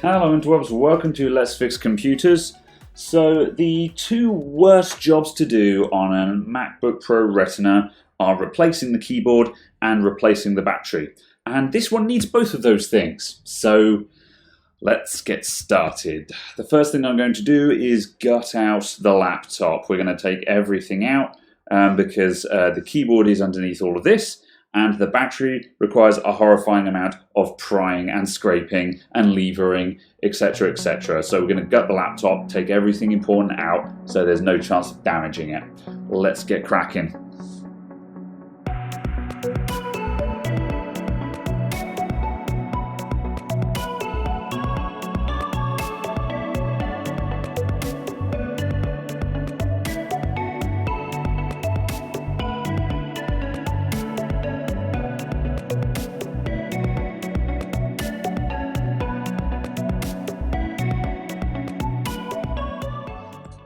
Hello interwebs, welcome to Let's Fix Computers. So the two worst jobs to do on a MacBook Pro Retina are replacing the keyboard and replacing the battery. And this one needs both of those things. So let's get started. The first thing I'm going to do is gut out the laptop. We're going to take everything out because the keyboard is underneath all of this. And the battery requires a horrifying amount of prying and scraping and levering, etc, etc. So we're going to gut the laptop, take everything important out so there's no chance of damaging it. Let's get cracking.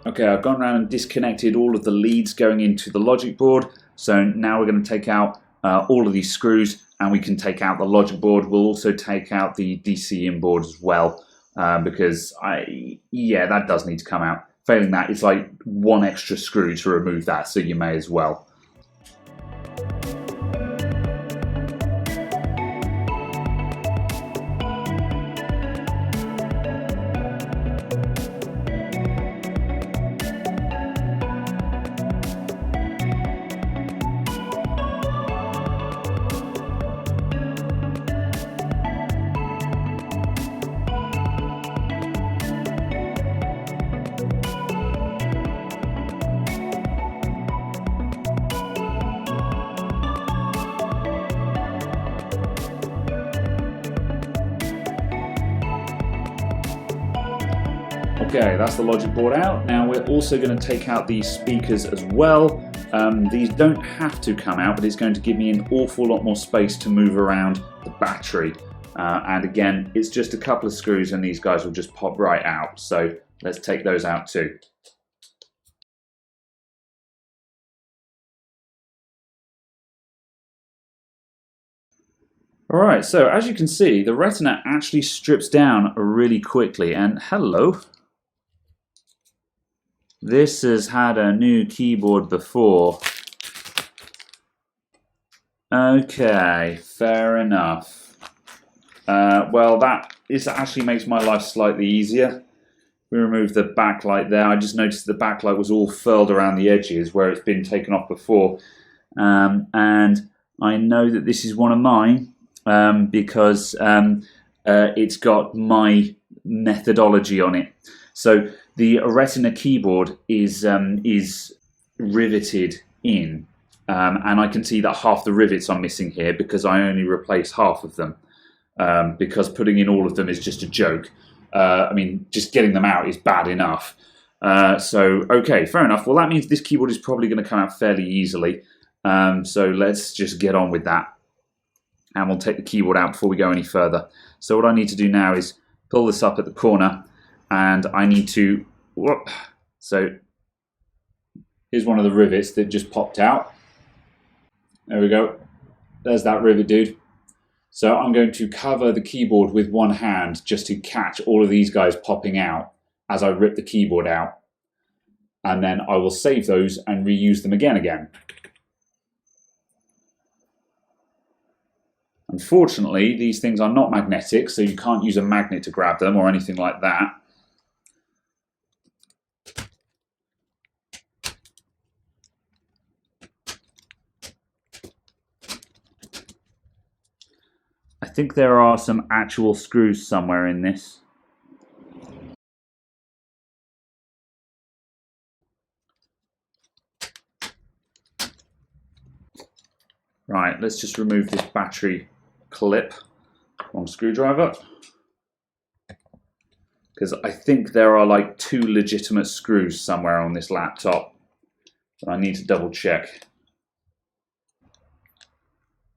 Okay, I've gone around and disconnected all of the leads going into the logic board. So now we're going to take out all of these screws and we can take out the logic board. We'll also take out the DC in board as well because that does need to come out. Failing that, it's like one extra screw to remove that, so you may as well. Okay, that's the logic board out. Now we're also going to take out these speakers as well. These don't have to come out, but it's going to give me an awful lot more space to move around the battery. And again, it's just a couple of screws and these guys will just pop right out. So let's take those out too. Alright, so as you can see, the Retina actually strips down really quickly, and hello. This has had a new keyboard before. Okay, fair enough. Well, this actually makes my life slightly easier. We remove the backlight there. I just noticed the backlight was all furled around the edges where it's been taken off before. And I know that this is one of mine because it's got my methodology on it. So the Retina keyboard is riveted in, and I can see that half the rivets are missing here because I only replaced half of them because putting in all of them is just a joke. I mean, just getting them out is bad enough. So, okay, fair enough. Well, that means this keyboard is probably going to come out fairly easily. So let's just get on with that. And we'll take the keyboard out before we go any further. So what I need to do now is pull this up at the corner. And I need to, whoop. So here's one of the rivets that just popped out. There we go. There's that rivet, dude. So I'm going to cover the keyboard with one hand just to catch all of these guys popping out as I rip the keyboard out. And then I will save those and reuse them again. Unfortunately, these things are not magnetic, so you can't use a magnet to grab them or anything like that. I think there are some actual screws somewhere in this. Right, let's just remove this battery clip on screwdriver. Because I think there are like 2 legitimate screws somewhere on this laptop. But I need to double check.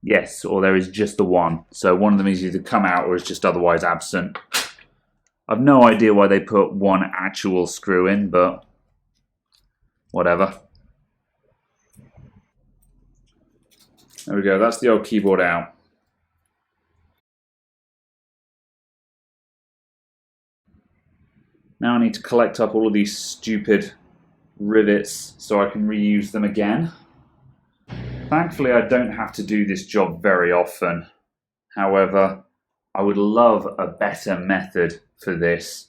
Yes, or there is just the one. So one of them is either come out or is just otherwise absent. I've no idea why they put one actual screw in, but whatever. There we go, that's the old keyboard out. Now I need to collect up all of these stupid rivets so I can reuse them again. Thankfully, I don't have to do this job very often. However, I would love a better method for this.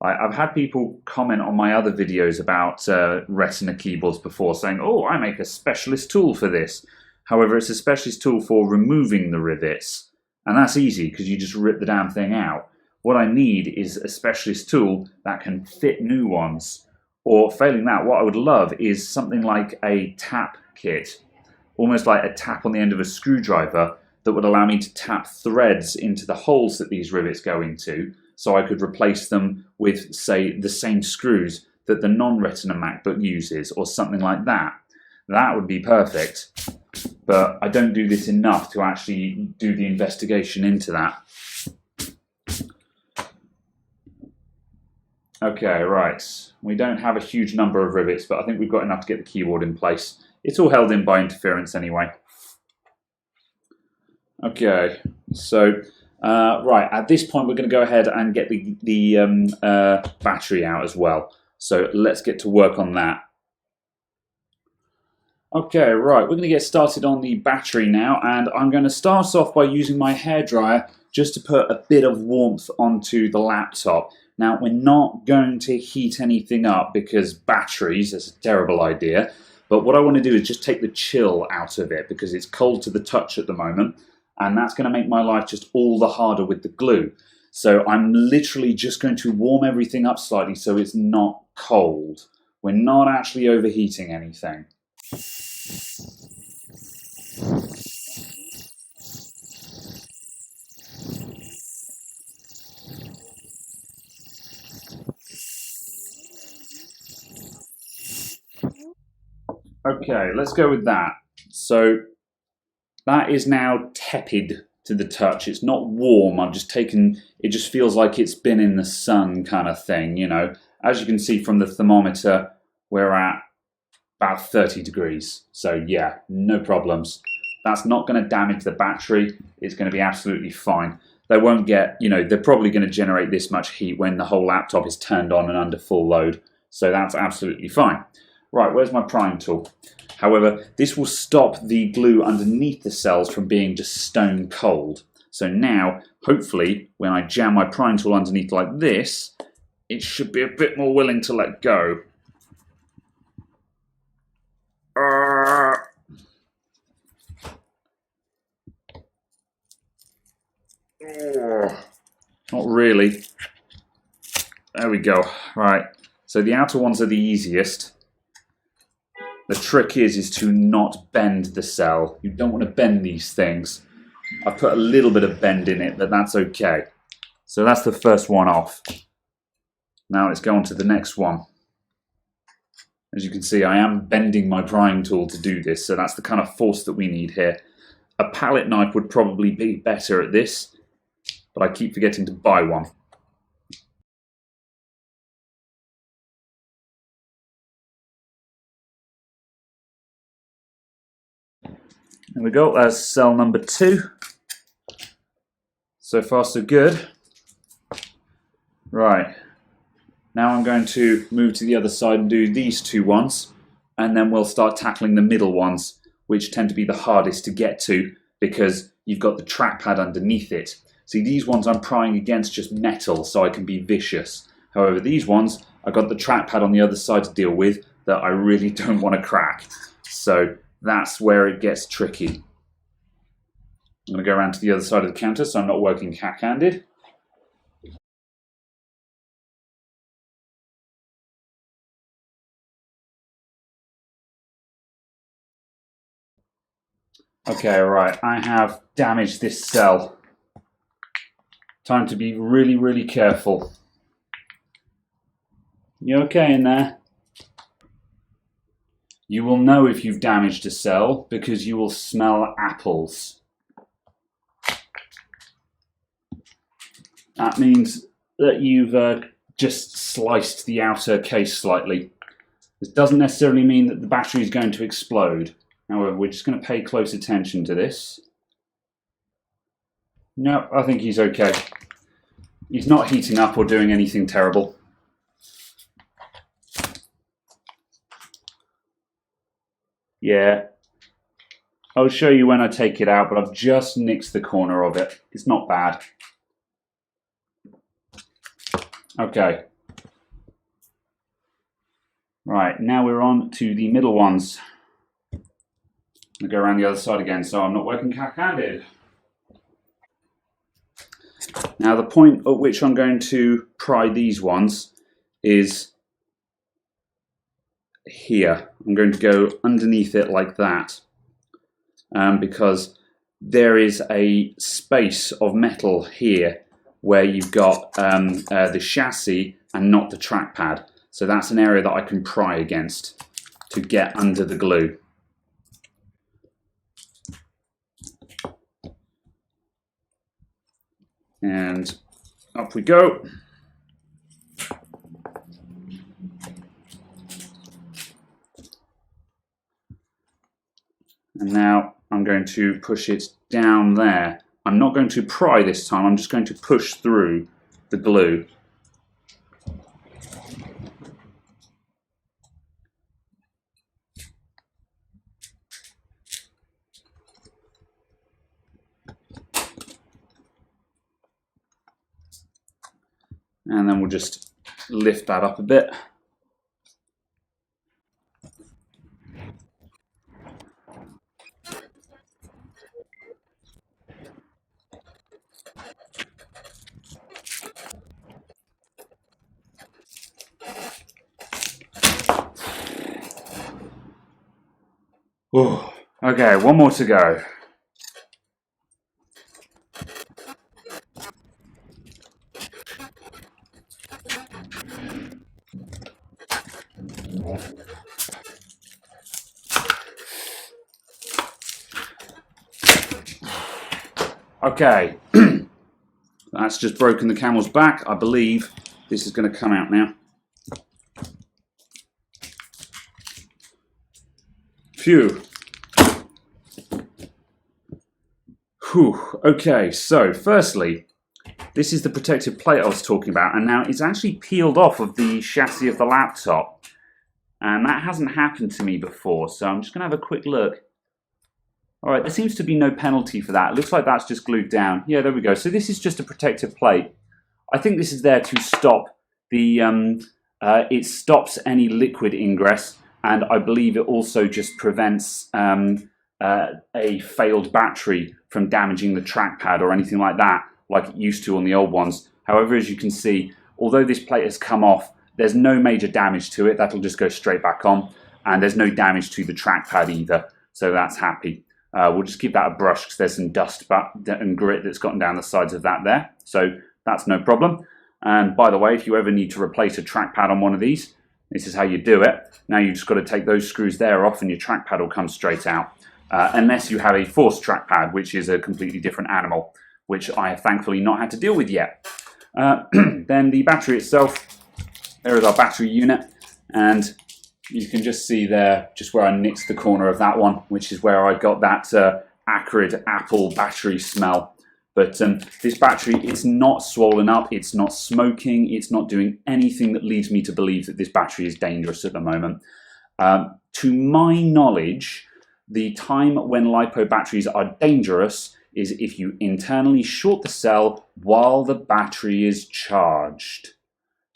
I've had people comment on my other videos about Retina keyboards before, saying, oh, I make a specialist tool for this. However, it's a specialist tool for removing the rivets. And that's easy because you just rip the damn thing out. What I need is a specialist tool that can fit new ones. Or failing that, what I would love is something like a tap kit. Almost like a tap on the end of a screwdriver that would allow me to tap threads into the holes that these rivets go into, so I could replace them with, say, the same screws that the non-Retina MacBook uses, or something like that. That would be perfect. But I don't do this enough to actually do the investigation into that. Okay, right. We don't have a huge number of rivets, but I think we've got enough to get the keyboard in place. It's all held in by interference anyway. Okay, so right, at this point we're going to go ahead and get the battery out as well. So let's get to work on that. Okay, right, we're going to get started on the battery now, and I'm going to start off by using my hairdryer just to put a bit of warmth onto the laptop. Now, we're not going to heat anything up because batteries, that's a terrible idea, but what I want to do is just take the chill out of it because it's cold to the touch at the moment, and that's going to make my life just all the harder with the glue. So I'm literally just going to warm everything up slightly so it's not cold. We're not actually overheating anything. Okay, let's go with that. So that is now tepid to the touch. It's not warm. I've just taken, it just feels like it's been in the sun kind of thing, you know. As you can see from the thermometer, we're at about 30 degrees. So yeah, no problems. That's not going to damage the battery. It's going to be absolutely fine. They won't get, you know, they're probably going to generate this much heat when the whole laptop is turned on and under full load. So that's absolutely fine. Right, where's my prime tool? However, this will stop the glue underneath the cells from being just stone cold. So now, hopefully, when I jam my prime tool underneath like this, it should be a bit more willing to let go. Not really. There we go. Right, so the outer ones are the easiest. The trick is to not bend the cell. You don't want to bend these things. I've put a little bit of bend in it, but that's okay. So that's the first one off. Now let's go on to the next one. As you can see, I am bending my prying tool to do this, so that's the kind of force that we need here. A palette knife would probably be better at this, but I keep forgetting to buy one. There we go, that's cell number 2. So far so good. Right, now I'm going to move to the other side and do these 2 ones, and then we'll start tackling the middle ones, which tend to be the hardest to get to because you've got the trackpad underneath it. See, these ones I'm prying against just metal, so I can be vicious. However, these ones, I've got the trackpad on the other side to deal with that I really don't want to crack. So that's where it gets tricky. I'm going to go around to the other side of the counter so I'm not working hack-handed. Okay, right, I have damaged this cell. Time to be really, really careful. You okay in there? You will know if you've damaged a cell because you will smell apples. That means that you've just sliced the outer case slightly. This doesn't necessarily mean that the battery is going to explode. However, we're just going to pay close attention to this. No, I think he's okay. He's not heating up or doing anything terrible. Yeah. I'll show you when I take it out, but I've just nixed the corner of it. It's not bad. Okay. Right, now we're on to the middle ones. I'll go around the other side again, so I'm not working cat-handed. Now the point at which I'm going to pry these ones is here. I'm going to go underneath it like that, because there is a space of metal here where you've got the chassis and not the trackpad. So that's an area that I can pry against to get under the glue. And up we go. And now I'm going to push it down there. I'm not going to pry this time, I'm just going to push through the glue. And then we'll just lift that up a bit. Ooh, okay, one more to go. Okay, that's just broken the camel's back. I believe this is going to come out now. Phew. Whew. Okay, so firstly, this is the protective plate I was talking about, and now it's actually peeled off of the chassis of the laptop. And that hasn't happened to me before, so I'm just going to have a quick look. All right, there seems to be no penalty for that. It looks like that's just glued down. Yeah, there we go. So this is just a protective plate. I think this is there to stop the, it stops any liquid ingress, and I believe it also just prevents a failed battery from damaging the trackpad or anything like that, like it used to on the old ones. However, as you can see, although this plate has come off, there's no major damage to it. That'll just go straight back on, and there's no damage to the trackpad either, so that's happy. We'll just give that a brush because there's some dust and grit that's gotten down the sides of that there, so that's no problem. And by the way, if you ever need to replace a trackpad on one of these, this is how you do it. Now you've just got to take those screws there off and your trackpad will come straight out. Unless you have a forced trackpad, which is a completely different animal, which I have thankfully not had to deal with yet. Then the battery itself, there is our battery unit, and you can just see there, just where I nixed the corner of that one, which is where I got that acrid apple battery smell. But this battery, it's not swollen up, it's not smoking, it's not doing anything that leads me to believe that this battery is dangerous at the moment. To my knowledge, the time when LiPo batteries are dangerous is if you internally short the cell while the battery is charged.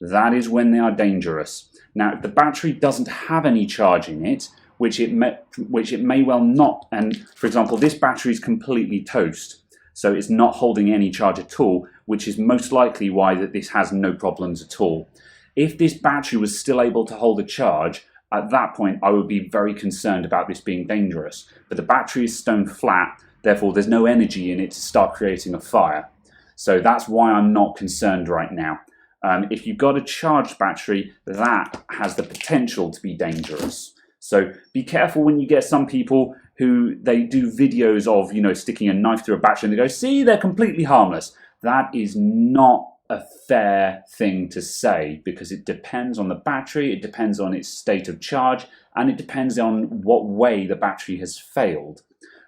That is when they are dangerous. Now, if the battery doesn't have any charge in it, which it may well not, and for example, this battery is completely toast, so it's not holding any charge at all, which is most likely why that this has no problems at all. If this battery was still able to hold a charge, at that point I would be very concerned about this being dangerous. But the battery is stone flat, therefore there's no energy in it to start creating a fire. So that's why I'm not concerned right now. If you've got a charged battery, that has the potential to be dangerous. So be careful when you get some people who they do videos of, you know, sticking a knife through a battery and they go, see, they're completely harmless. That is not a fair thing to say, because it depends on the battery, it depends on its state of charge, and it depends on what way the battery has failed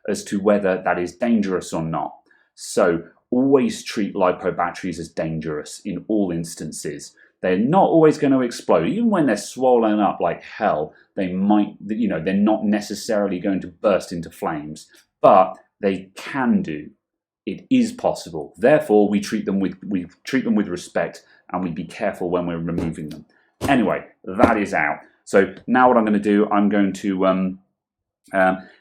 as to whether that is dangerous or not. So always treat LiPo batteries as dangerous in all instances. They're not always going to explode. Even when they're swollen up like hell, they might, they're not necessarily going to burst into flames, but they can do. It is possible. Therefore, we treat them with respect, and we be careful when we're removing them. Anyway, that is out. So now what I'm going to do, I'm going to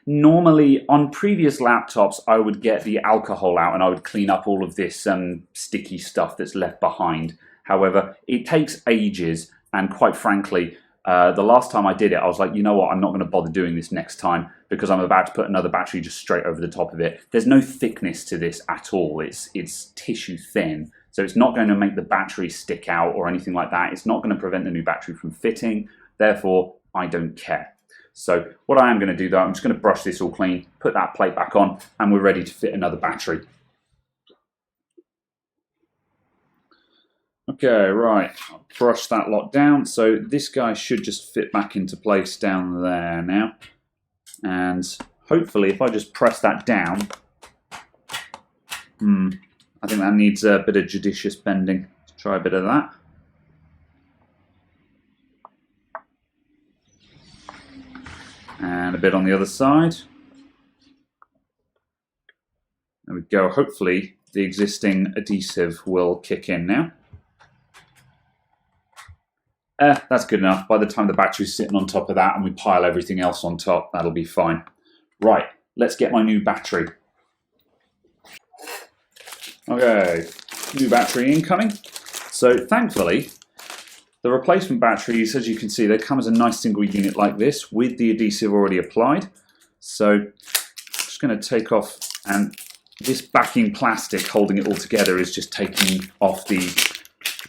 normally on previous laptops I would get the alcohol out and I would clean up all of this sticky stuff that's left behind. However, it takes ages, and quite frankly, the last time I did it, I was like, you know what, I'm not going to bother doing this next time because I'm about to put another battery just straight over the top of it. There's no thickness to this at all. It's tissue thin, so it's not going to make the battery stick out or anything like that. It's not going to prevent the new battery from fitting. Therefore, I don't care. So what I am going to do though, I'm just going to brush this all clean, put that plate back on, and we're ready to fit another battery. Okay, right, I'll brush that lot down. So this guy should just fit back into place down there now. And hopefully if I just press that down, I think that needs a bit of judicious bending. Let's try a bit of that. And a bit on the other side. There we go. Hopefully the existing adhesive will kick in now. That's good enough. By the time the battery's sitting on top of that and we pile everything else on top, that'll be fine. Right, let's get my new battery. Okay, new battery incoming. So thankfully, the replacement batteries, as you can see, they come as a nice single unit like this with the adhesive already applied. So I'm just going to take off, and this backing plastic holding it all together is just taking off the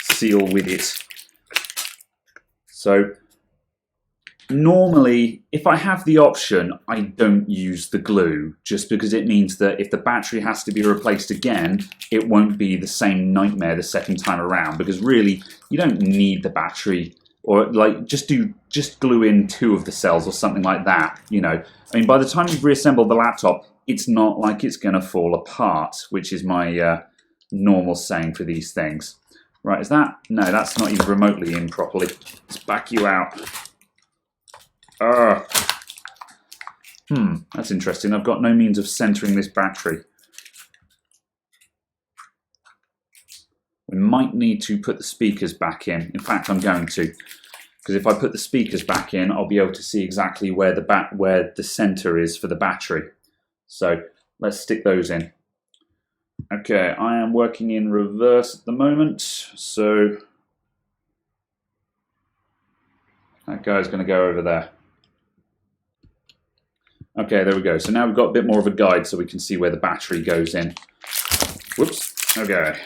seal with it. So normally, if I have the option, I don't use the glue, just because it means that if the battery has to be replaced again, it won't be the same nightmare the second time around, because really, you don't need the battery, or like just glue in 2 of the cells or something like that, I mean, by the time you've reassembled the laptop, it's not like it's going to fall apart, which is my normal saying for these things. Right, is that? No, that's not even remotely in properly. Let's back you out. That's interesting. I've got no means of centering this battery. We might need to put the speakers back in. In fact, I'm going to. Because if I put the speakers back in, I'll be able to see exactly where the center is for the battery. So let's stick those in. Okay, I am working in reverse at the moment, so that guy's going to go over there. Okay, there we go. So now we've got a bit more of a guide so we can see where the battery goes in. Whoops. Okay.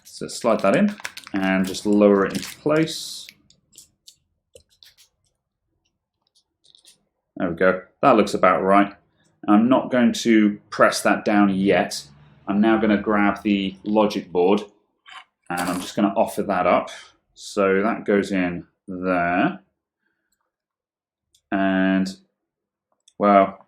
So slide that in and just lower it into place. There we go. That looks about right. I'm not going to press that down yet. I'm now going to grab the logic board and I'm just going to offer that up. So that goes in there. And well,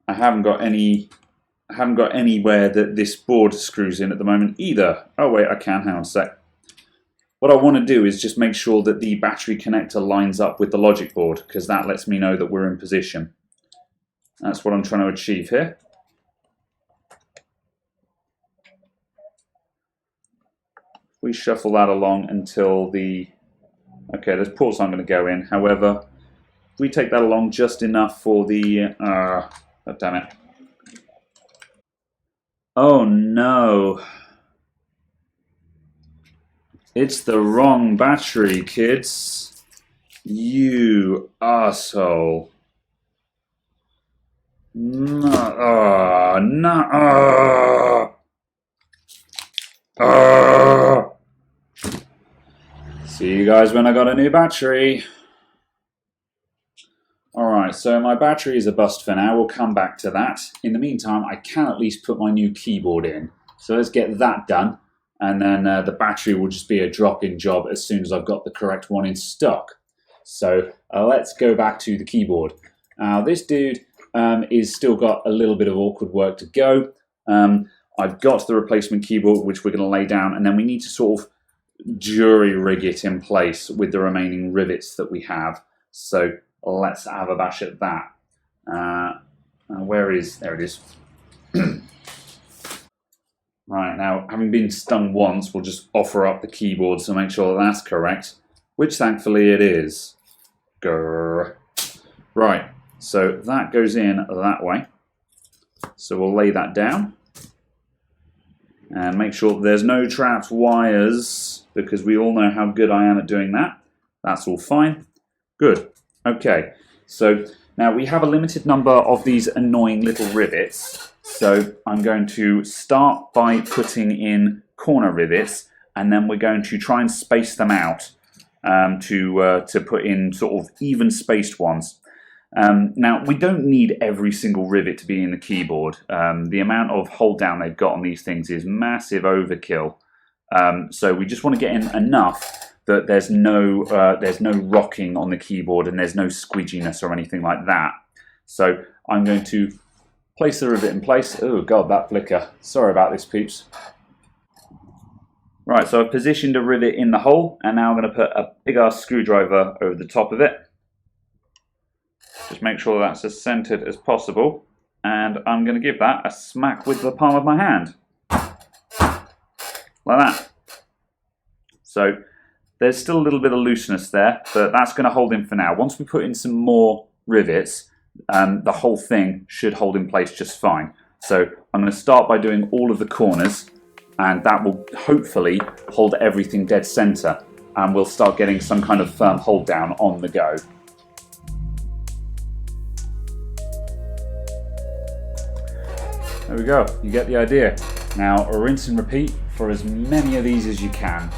I haven't got anywhere that this board screws in at the moment either. Oh wait, I can. Hang on a sec. What I want to do is just make sure that the battery connector lines up with the logic board, because that lets me know that we're in position. That's what I'm trying to achieve here. We shuffle that along until the... Okay, there's ports I'm going to go in. However, we take that along just enough for the... oh, damn it. Oh no. It's the wrong battery, kids. You arsehole. No, no. See you guys when I got a new battery. Alright, so my battery is a bust for now. We'll come back to that. In the meantime, I can at least put my new keyboard in. So let's get that done. And then the battery will just be a drop-in job as soon as I've got the correct one in stock. So let's go back to the keyboard. Now this dude is still got a little bit of awkward work to go. I've got the replacement keyboard, which we're going to lay down, and then we need to sort of jury rig it in place with the remaining rivets that we have. So let's have a bash at that. There it is. Right, now having been stung once, we'll just offer up the keyboard to make sure that's correct, which thankfully it is. Grrr. Right, so that goes in that way. So we'll lay that down and make sure there's no trapped wires, because we all know how good I am at doing that. That's all fine. Good. Okay, so now we have a limited number of these annoying little rivets. So I'm going to start by putting in corner rivets, and then we're going to try and space them out to put in sort of even spaced ones. Now, we don't need every single rivet to be in the keyboard. The amount of hold down they've got on these things is massive overkill. So we just want to get in enough that there's no rocking on the keyboard and there's no squidginess or anything like that. So I'm going to place the rivet in place. Oh god, that flicker. Sorry about this, peeps. Right, so I've positioned a rivet in the hole, and now I'm going to put a big ass screwdriver over the top of it. Just make sure that's as centered as possible, and I'm going to give that a smack with the palm of my hand. Like that. So there's still a little bit of looseness there, but that's going to hold in for now. Once we put in some more rivets, the whole thing should hold in place just fine. So I'm going to start by doing all of the corners, and that will hopefully hold everything dead center, and we'll start getting some kind of firm hold down on the go. There we go, you get the idea. Now rinse and repeat for as many of these as you can.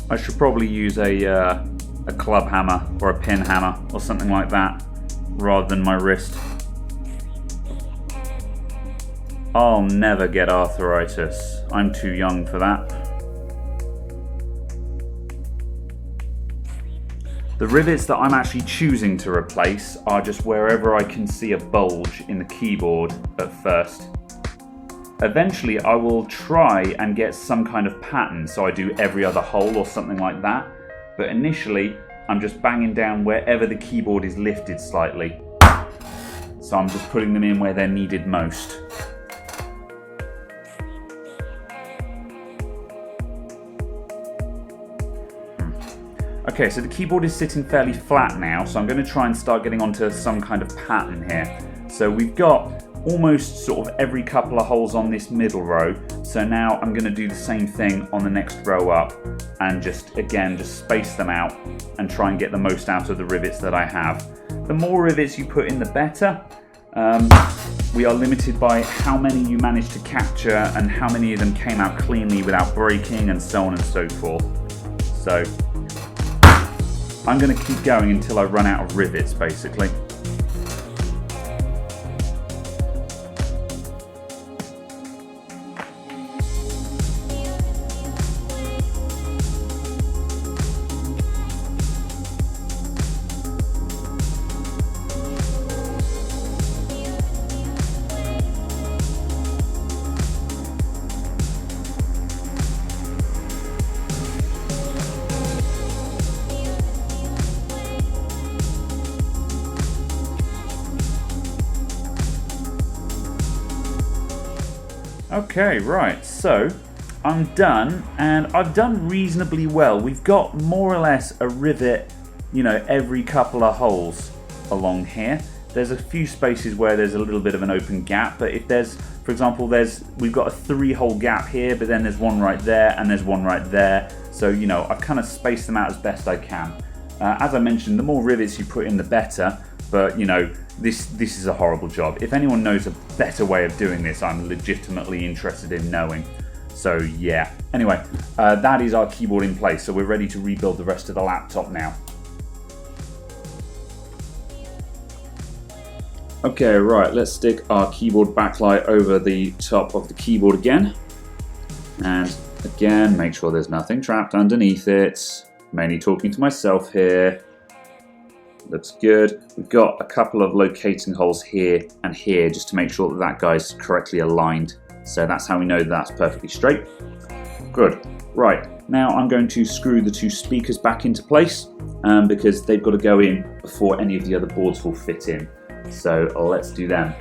I should probably use a club hammer or a pin hammer or something like that rather than my wrist. I'll never get arthritis. I'm too young for that. The rivets that I'm actually choosing to replace are just wherever I can see a bulge in the keyboard at first. Eventually I will try and get some kind of pattern, so I do every other hole or something like that, but initially I'm just banging down wherever the keyboard is lifted slightly. So I'm just putting them in where they're needed most. Okay, so the keyboard is sitting fairly flat now, so I'm going to try and start getting onto some kind of pattern here. So we've got almost sort of every couple of holes on this middle row, so now I'm going to do the same thing on the next row up and just space them out and try and get the most out of the rivets that I have. The more rivets you put in, the better. We are limited by how many you manage to capture and how many of them came out cleanly without breaking, and so on and so forth. So I'm going to keep going until I run out of rivets, basically. Okay, right, so I'm done, and I've done reasonably well. We've got more or less a rivet, every couple of holes along here. There's a few spaces where there's a little bit of an open gap, but if there's, for example, we've got a 3-hole gap here, but then there's one right there, and there's one right there. So, I've kind of spaced them out as best I can. As I mentioned, the more rivets you put in, the better, but, this is a horrible job. If anyone knows a better way of doing this, I'm legitimately interested in knowing. So yeah. Anyway, that is our keyboard in place, so we're ready to rebuild the rest of the laptop now. Okay, right, let's stick our keyboard backlight over the top of the keyboard again. And again, make sure there's nothing trapped underneath it. Mainly talking to myself here. looks good. We've got a couple of locating holes here and here just to make sure that that guy's correctly aligned. So that's how we know that that's perfectly straight. Good. Right, now I'm going to screw the two speakers back into place because they've got to go in before any of the other boards will fit in. So let's do them.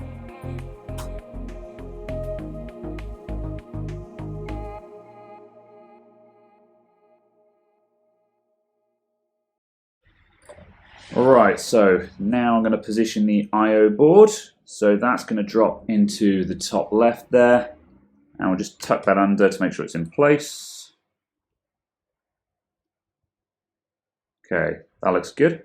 Alright, so now I'm going to position the I/O board. So that's going to drop into the top left there. And we'll just tuck that under to make sure it's in place. Okay, that looks good.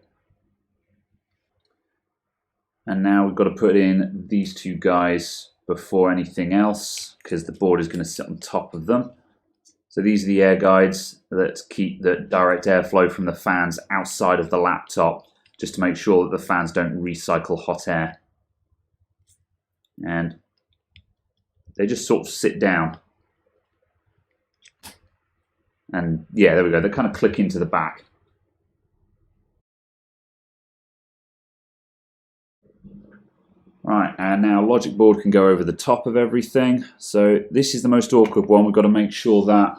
And now we've got to put in these two guys before anything else because the board is going to sit on top of them. So these are the air guides that keep the direct airflow from the fans outside of the laptop, just to make sure that the fans don't recycle hot air. And they just sort of sit down. And yeah, there we go. They kind of click into the back. Right, and now logic board can go over the top of everything. So this is the most awkward one. We've got to make sure that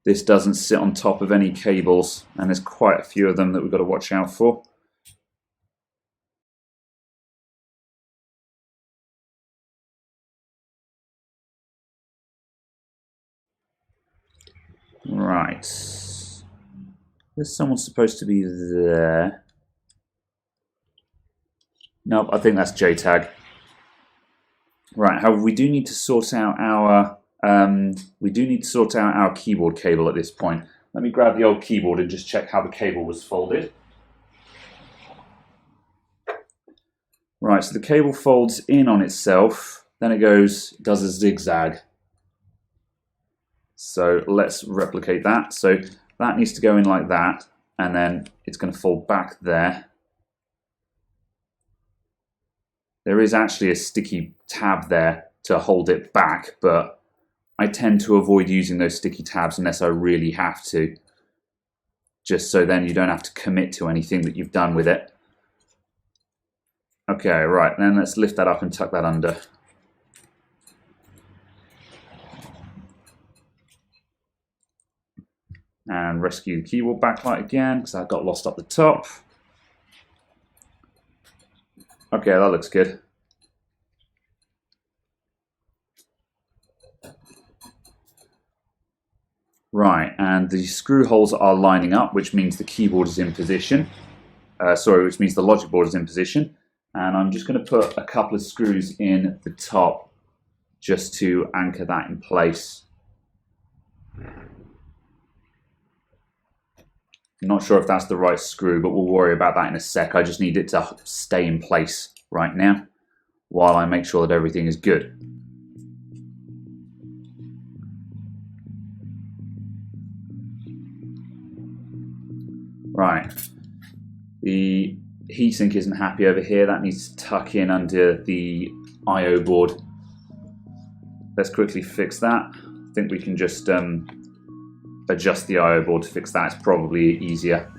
this doesn't sit on top of any cables. And there's quite a few of them that we've got to watch out for. Right. There's someone supposed to be there. Nope, I think that's JTAG. Right, however, we do need to sort out our keyboard cable at this point. Let me grab the old keyboard and just check how the cable was folded. Right, so the cable folds in on itself, then it does a zigzag. So let's replicate that. So that needs to go in like that, and then it's going to fold back there. There is actually a sticky tab there to hold it back, but I tend to avoid using those sticky tabs unless I really have to, just so then you don't have to commit to anything that you've done with it. Okay, right, then let's lift that up and tuck that under. And rescue the keyboard backlight again, because that got lost up the top. Okay, that looks good. Right, and the screw holes are lining up, which means the keyboard is in position. Which means the logic board is in position. And I'm just going to put a couple of screws in the top just to anchor that in place. I'm not sure if that's the right screw, but we'll worry about that in a sec. I just need it to stay in place right now while I make sure that everything is good. Right, the heatsink isn't happy over here. That needs to tuck in under the I/O board. Let's quickly fix that. I think we can just adjust the I/O board to fix that. It's probably easier.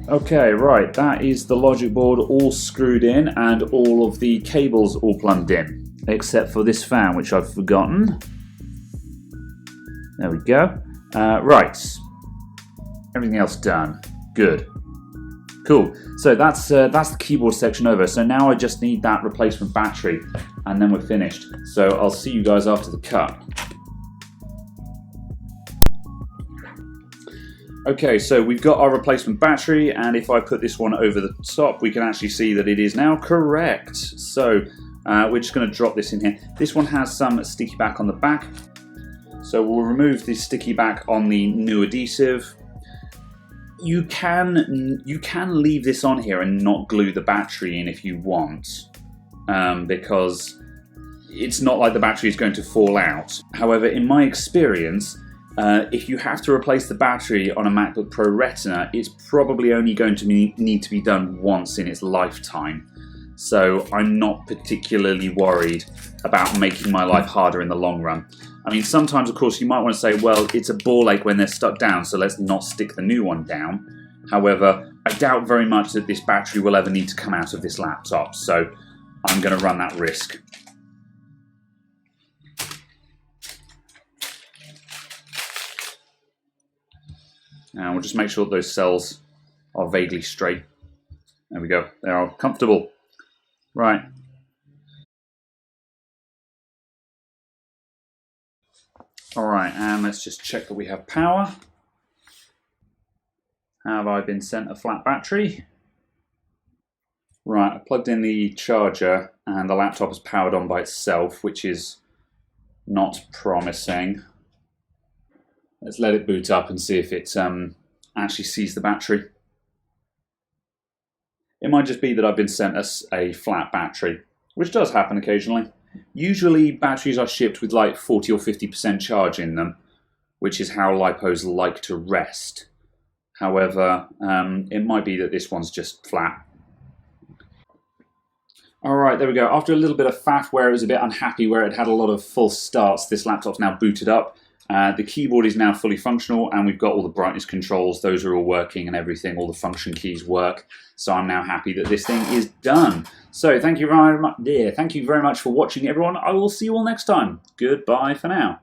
Okay, right, that is the logic board all screwed in and all of the cables all plugged in, except for this fan, which I've forgotten. There we go. Right, everything else done. Good. Cool. So that's the keyboard section over. So now I just need that replacement battery, and then we're finished. So I'll see you guys after the cut. Okay, so we've got our replacement battery, and if I put this one over the top, we can actually see that it is now correct. So we're just going to drop this in here. This one has some sticky back on the back, so we'll remove the sticky back on the new adhesive. You can leave this on here and not glue the battery in if you want, because it's not like the battery is going to fall out. However, in my experience, if you have to replace the battery on a MacBook Pro Retina, it's probably only going to need to be done once in its lifetime. So I'm not particularly worried about making my life harder in the long run. I mean, sometimes, of course, you might want to say, well, it's a ball ache when they're stuck down, so let's not stick the new one down. However, I doubt very much that this battery will ever need to come out of this laptop, so I'm going to run that risk. Now we'll just make sure that those cells are vaguely straight. There we go. They are comfortable. Right. All right, and let's just check that we have power. Have I been sent a flat battery? Right, I plugged in the charger and the laptop is powered on by itself, which is not promising. Let's let it boot up and see if it actually sees the battery. It might just be that I've been sent a flat battery, which does happen occasionally. Usually batteries are shipped with like 40 or 50% charge in them, which is how LiPos like to rest. However, it might be that this one's just flat. Alright, there we go. After a little bit of faff where it was a bit unhappy, where it had a lot of false starts, this laptop's now booted up. The keyboard is now fully functional, and we've got all the brightness controls. Those are all working and everything. All the function keys work. So I'm now happy that this thing is done. So thank you very much for watching, everyone. I will see you all next time. Goodbye for now.